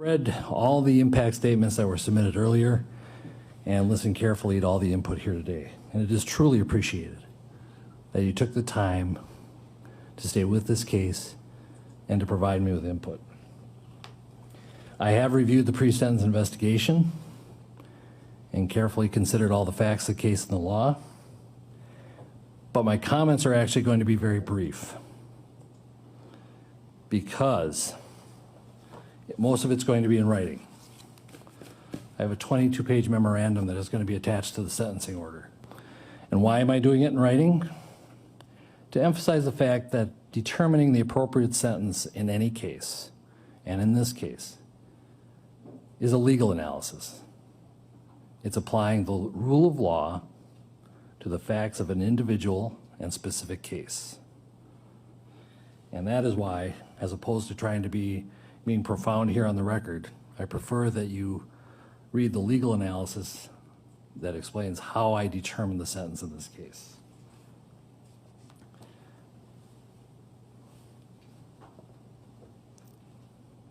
Read all the impact statements that were submitted earlier and listened carefully to all the input here today. And it is truly appreciated that you took the time to stay with this case and to provide me with input. I have reviewed the pre-sentence investigation and carefully considered all the facts of the case and the law, but my comments are actually going to be very brief because most of it's going to be in writing. I have a 22-page memorandum that is going to be attached to the sentencing order. And why am I doing it in writing? To emphasize the fact that determining the appropriate sentence in any case, and in this case, is a legal analysis. It's applying the rule of law to the facts of an individual and specific case. And that is why, as opposed to trying to being profound here on the record, I prefer that you read the legal analysis that explains how I determined the sentence in this case.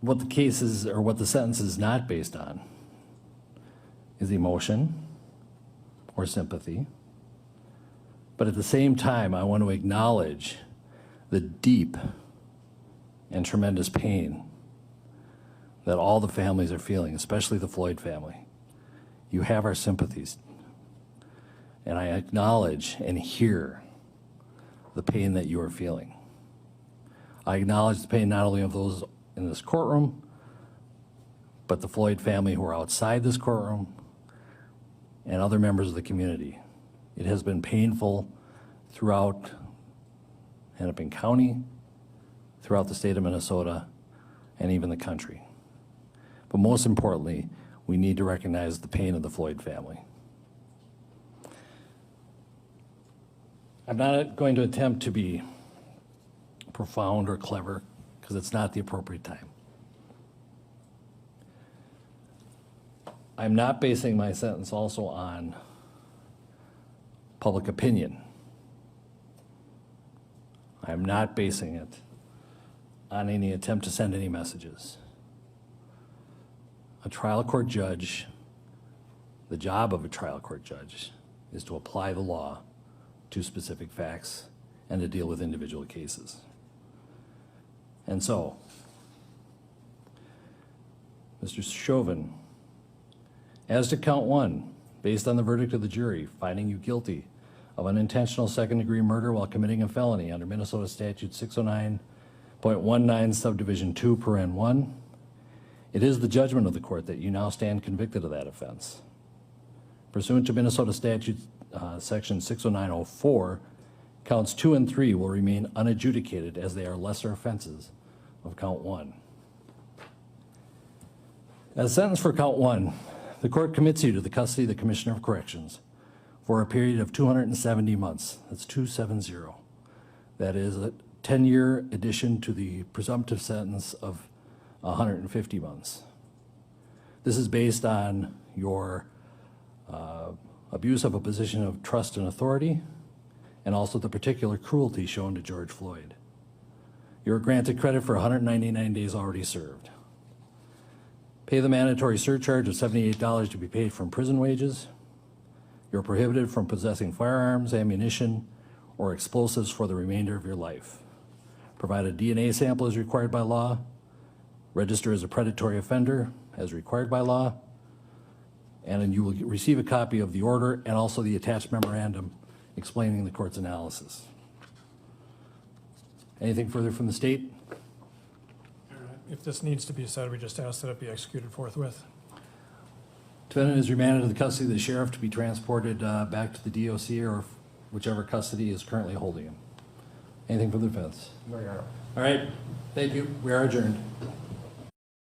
What the case is, or what the sentence is not based on, is emotion or sympathy. But at the same time, I want to acknowledge the deep and tremendous pain that all the families are feeling, especially the Floyd family. You have our sympathies. And I acknowledge and hear the pain that you are feeling. I acknowledge the pain not only of those in this courtroom, but the Floyd family who are outside this courtroom and other members of the community. It has been painful throughout Hennepin County, throughout the state of Minnesota, and even the country. But most importantly, we need to recognize the pain of the Floyd family. I'm not going to attempt to be profound or clever because it's not the appropriate time. I'm not basing my sentence also on public opinion. I'm not basing it on any attempt to send any messages. A trial court judge, the job of a trial court judge is to apply the law to specific facts and to deal with individual cases. And so, Mr. Chauvin, as to count one, based on the verdict of the jury, finding you guilty of unintentional second-degree murder while committing a felony under Minnesota Statute 609.19 subdivision 2 paren 1, it is the judgment of the court that you now stand convicted of that offense. Pursuant to Minnesota Statute section 609.04, counts 2 and 3 will remain unadjudicated as they are lesser offenses of count 1. As sentenced for count 1, the court commits you to the custody of the Commissioner of Corrections for a period of 270 months. That's 270. That is a 10-year addition to the presumptive sentence of 150 months. This is based on your abuse of a position of trust and authority, and also the particular cruelty shown to George Floyd. You are granted credit for 199 days already served. Pay the mandatory surcharge of $78 to be paid from prison wages. You're prohibited from possessing firearms, ammunition, or explosives for the remainder of your life. Provide a DNA sample as required by law. Register as a predatory offender as required by law. And then you will receive a copy of the order and also the attached memorandum explaining the court's analysis. Anything further from the state? If this needs to be said, we just ask that it be executed forthwith. Defendant is remanded to the custody of the sheriff to be transported back to the DOC or whichever custody is currently holding him. Anything from the defense? No, Your Honor. All right, thank you. We are adjourned.